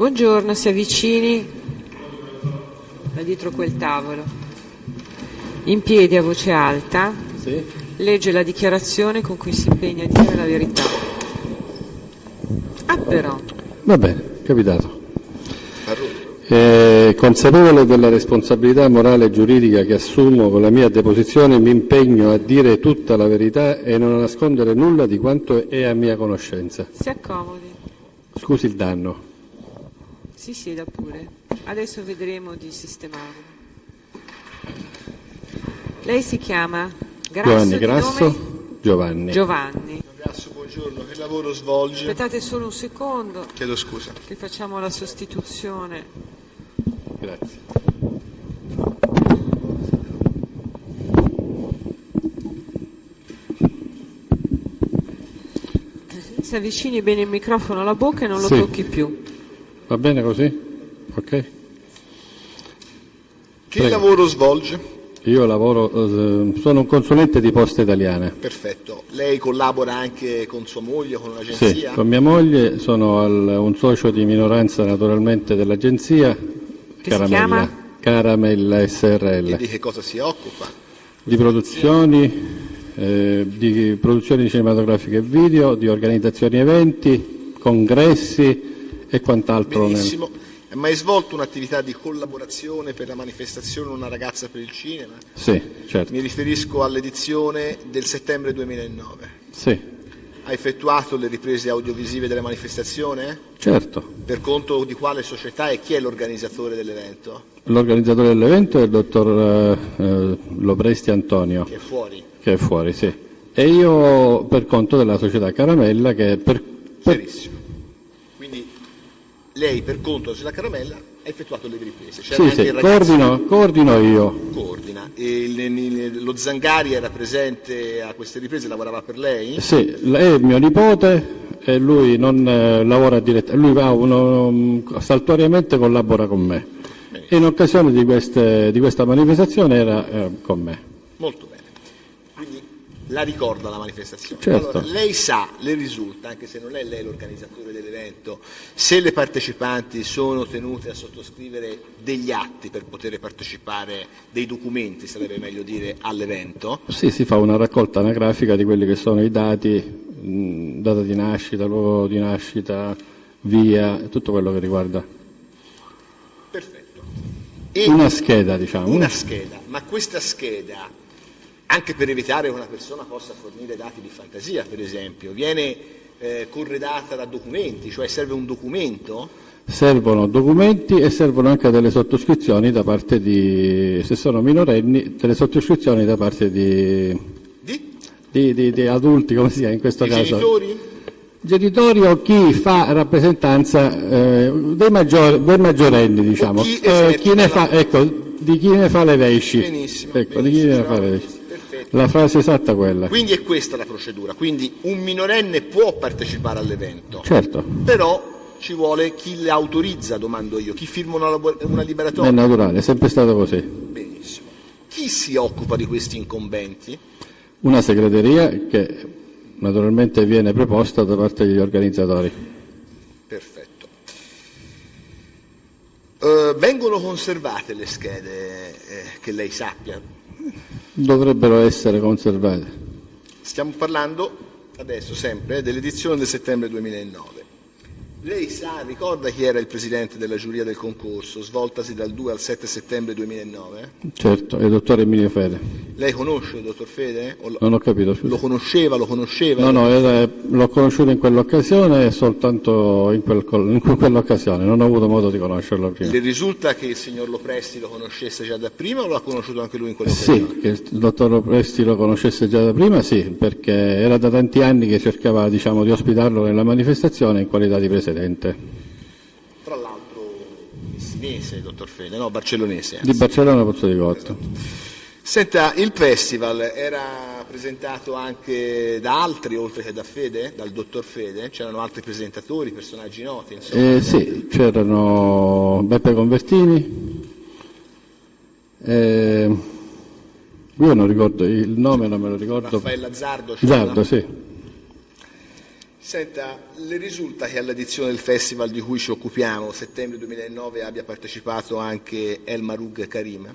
Buongiorno, si avvicini da dietro quel tavolo. In piedi a voce alta, sì. Legge la dichiarazione con cui si impegna a dire la verità. Ah, però. Va bene, capitato. Consapevole della responsabilità morale e giuridica che assumo con la mia deposizione, mi impegno a dire tutta la verità e non a nascondere nulla di quanto è a mia conoscenza. Si accomodi. Scusi il danno. Si sieda pure. Adesso vedremo di sistemarlo. Lei si chiama? Giovanni Grasso. Giovanni. Grasso, buongiorno. Che lavoro svolge? Aspettate solo un secondo. Chiedo scusa. Che facciamo la sostituzione. Grazie. Si avvicini bene il microfono alla bocca e non lo Sì. tocchi più. Va bene così? Ok. Che Prego. lavoro svolge? Io lavoro, sono un consulente di Poste Italiane. Perfetto. Lei collabora anche con sua moglie, con Sì, un'agenzia? con mia moglie, sono un socio di minoranza naturalmente dell'agenzia Che si chiama? Caramella E SRL. di che cosa si occupa? Di produzioni cinematografiche e video, di organizzazioni eventi, congressi e quant'altro. Benissimo. Hai mai svolto un'attività di collaborazione per la manifestazione Una ragazza per il cinema? Sì, certo. Mi riferisco all'edizione del settembre 2009. Sì, Ha effettuato le riprese audiovisive della manifestazione? certo. Per conto di quale società e chi è l'organizzatore dell'evento? L'organizzatore dell'evento è il dottor Lopresti Antonio, Che è fuori? che è fuori, sì. E io per conto della società Caramella, che Benissimo. Quindi lei per conto della società Caramella ha effettuato le riprese. C'era sì, anche sì, il ragazzo coordino io. coordina. E lo Zangari era presente a queste riprese, lavorava per lei? Sì, è mio nipote e lui non lavora direttamente, lui saltuariamente collabora con me. E in occasione di questa manifestazione era con me. Molto bene. Quindi la ricorda la manifestazione. Certo. Allora, lei sa, le risulta, anche se non è lei l'organizzatore dell'evento, se le partecipanti sono tenute a sottoscrivere degli atti per poter partecipare, dei documenti, sarebbe meglio dire, all'evento? Sì, si fa una raccolta anagrafica di quelli che sono i dati, data di nascita, luogo di nascita, via, tutto quello che riguarda. Perfetto. E Una scheda, diciamo. una scheda, ma questa scheda, anche per evitare che una persona possa fornire dati di fantasia, per esempio, viene corredata da documenti, cioè serve un documento? Servono documenti e servono anche delle sottoscrizioni da parte di, se sono minorenni, delle sottoscrizioni da parte di adulti, come si chiama in questo I caso? genitori? Genitori o chi fa rappresentanza dei maggiorenni, diciamo. O chi eserte Di chi ne fa le veci. Benissimo. Ecco, di chi ne fa le veci. Perfetto. La frase esatta è quella. Quindi è questa la procedura, quindi un minorenne può partecipare all'evento, Certo, però ci vuole chi le autorizza, domando io, chi firma una è liberatoria? naturale, è sempre stato così. Benissimo. Chi si occupa di questi incombenti? Una segreteria che naturalmente viene preposta da parte degli organizzatori. Perfetto. Vengono conservate le schede che lei sappia? Dovrebbero essere conservate. Stiamo parlando adesso sempre dell'edizione del settembre 2009. Lei ricorda chi era il presidente della giuria del concorso, svoltasi dal 2 al 7 settembre 2009? Certo, è il dottore Emilio Fede. Lei conosce il dottor Fede? Non ho capito, scusa. Lo conosceva? No, l'ho conosciuto in quell'occasione e soltanto in quell'occasione, non ho avuto modo di conoscerlo prima. Le risulta che il signor Lopresti lo conoscesse già da prima o lo ha conosciuto anche lui in Sì, quell'occasione? che il dottor Lopresti lo conoscesse già da prima, sì, perché era da tanti anni che cercava, diciamo, di ospitarlo nella manifestazione in qualità di presidente. Tra l'altro messinese, dottor Fede, no, barcellonese. Di Barcellona Pozzo di Gotto. Senta, il festival era presentato anche da altri, oltre che da Fede, dal dottor Fede? C'erano altri presentatori, personaggi noti, insomma? Sì, c'erano Beppe Convertini, io non ricordo il nome, non me lo ricordo. Raffaella Zardo? Zardo, sì. Senta, le risulta che all'edizione del festival di cui ci occupiamo, settembre 2009, abbia partecipato anche Elma Rug Karim?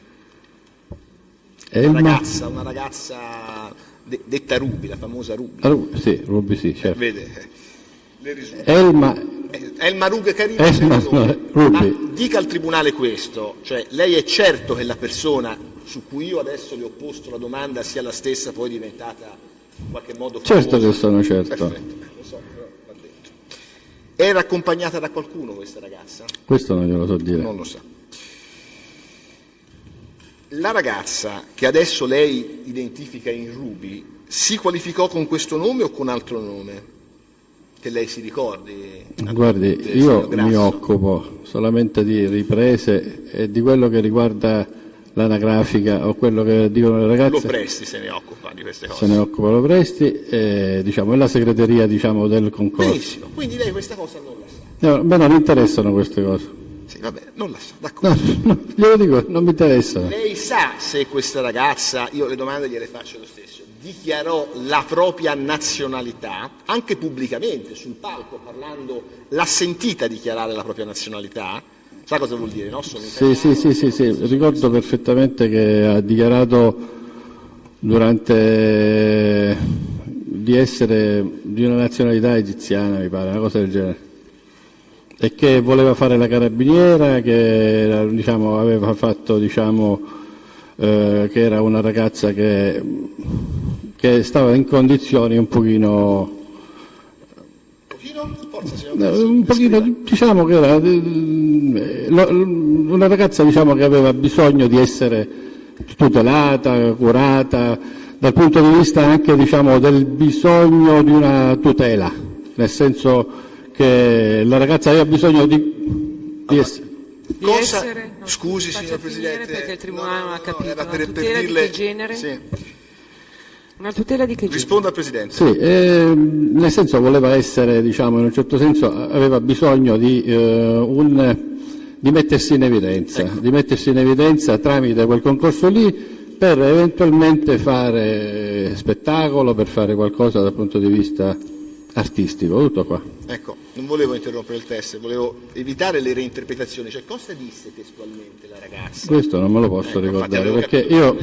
Elma? Una ragazza detta Ruby, la famosa Ruby. Sì, Ruby sì, certo. Vede, le risulta. Elma Rug Karim, Ruby. ma dica al Tribunale questo, cioè lei è certo che la persona su cui io adesso le ho posto la domanda sia la stessa poi diventata in qualche modo famosa? Certo che sono certo. Perfetto, lo so, però va detto. Era accompagnata da qualcuno questa ragazza? Questo non glielo so dire. Non lo sa. La ragazza che adesso lei identifica in Ruby si qualificò con questo nome o con altro nome? Che lei si ricordi? Guardi, io mi occupo solamente di riprese e di quello che riguarda l'anagrafica o quello che dicono le ragazze. Lopresti se ne occupa di queste cose. Se ne occupa Lopresti, è la segreteria del concorso. Benissimo, quindi lei questa cosa non la sa. No, a me non interessano queste cose. Sì, vabbè, non la sa, d'accordo. No, glielo dico, non mi interessano. Lei sa se questa ragazza, io le domande gliele faccio lo stesso, dichiarò la propria nazionalità, anche pubblicamente, sul palco, parlando, l'ha sentita dichiarare la propria nazionalità? Sa cosa vuol dire, no? Sono Sì, ricordo perfettamente che ha dichiarato di essere di una nazionalità egiziana, mi pare, una cosa del genere. E che voleva fare la carabiniera, che aveva fatto, che era una ragazza che stava in condizioni un pochino... Forza, un pochino, che era una ragazza che aveva bisogno di essere tutelata, curata, dal punto di vista anche del bisogno di una tutela, nel senso che la ragazza aveva bisogno di essere... Scusi, signor Presidente, perché il Tribunale non ha capito. era Una per tutela dirle... di che genere? Sì. Una tutela di che genere? Risponda al Presidente. Sì, nel senso voleva essere, in un certo senso, aveva bisogno di mettersi in evidenza, Ecco. di mettersi in evidenza tramite quel concorso lì per eventualmente fare spettacolo, per fare qualcosa dal punto di vista artistico, tutto qua. Ecco, non volevo interrompere il test, volevo evitare le reinterpretazioni. Cioè, cosa disse testualmente la ragazza? Questo non me lo posso ricordare, perché io...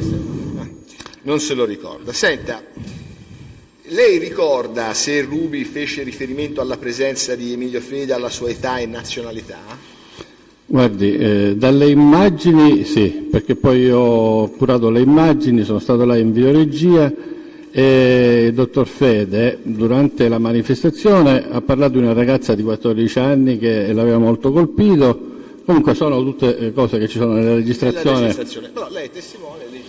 Non se lo ricorda. Senta, lei ricorda se Ruby fece riferimento alla presenza di Emilio Fede, alla sua età e nazionalità? Guardi, dalle immagini sì, perché poi io ho curato le immagini, sono stato là in videoregia e il dottor Fede durante la manifestazione ha parlato di una ragazza di 14 anni che l'aveva molto colpito. Comunque sono tutte cose che ci sono nella registrazione. Però lei è testimone, lei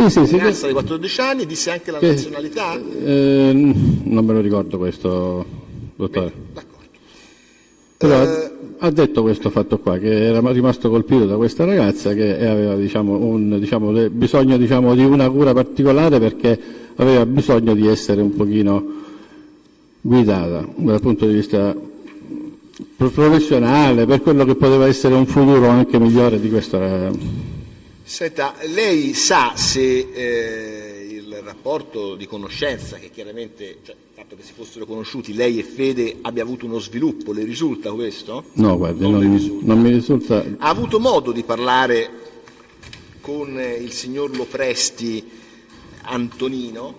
Sì, ragazza di 14 anni, disse anche la nazionalità? Non me lo ricordo questo, dottore. Bene, d'accordo. Però ha detto questo fatto qua, che era rimasto colpito da questa ragazza che aveva bisogno di una cura particolare perché aveva bisogno di essere un pochino guidata dal punto di vista professionale per quello che poteva essere un futuro anche migliore di questa. Senta, lei sa se il rapporto di conoscenza, che chiaramente, il fatto che si fossero conosciuti lei e Fede, abbia avuto uno sviluppo, le risulta questo? No, guardi, non mi risulta. Ha avuto modo di parlare con il signor Lopresti Antonino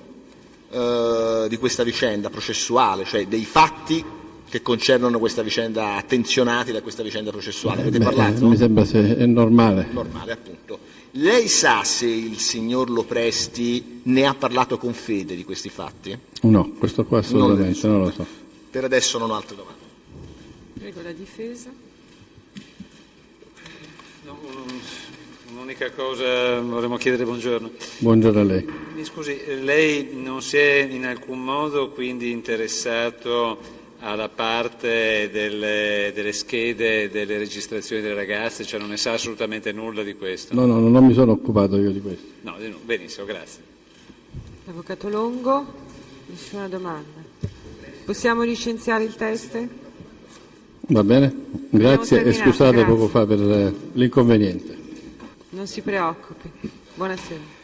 di questa vicenda processuale, cioè dei fatti che concernono questa vicenda, attenzionati da questa vicenda processuale? Avete parlato? Mi sembra se è normale. Normale, appunto. Lei sa se il signor Lopresti ne ha parlato con Fede di questi fatti? No, questo qua assolutamente non lo so. Per adesso non ho altre domande. Prego la difesa. No, un'unica cosa, vorremmo chiedere buongiorno. Buongiorno a lei. Mi scusi, lei non si è in alcun modo quindi interessato alla parte delle schede delle registrazioni delle ragazze, cioè non ne sa assolutamente nulla di questo? No, non mi sono occupato io di questo. No, benissimo, grazie. Avvocato Longo, nessuna domanda. Possiamo licenziare il test? Va bene? Grazie e scusate grazie. poco fa per l'inconveniente. Non si preoccupi. Buonasera.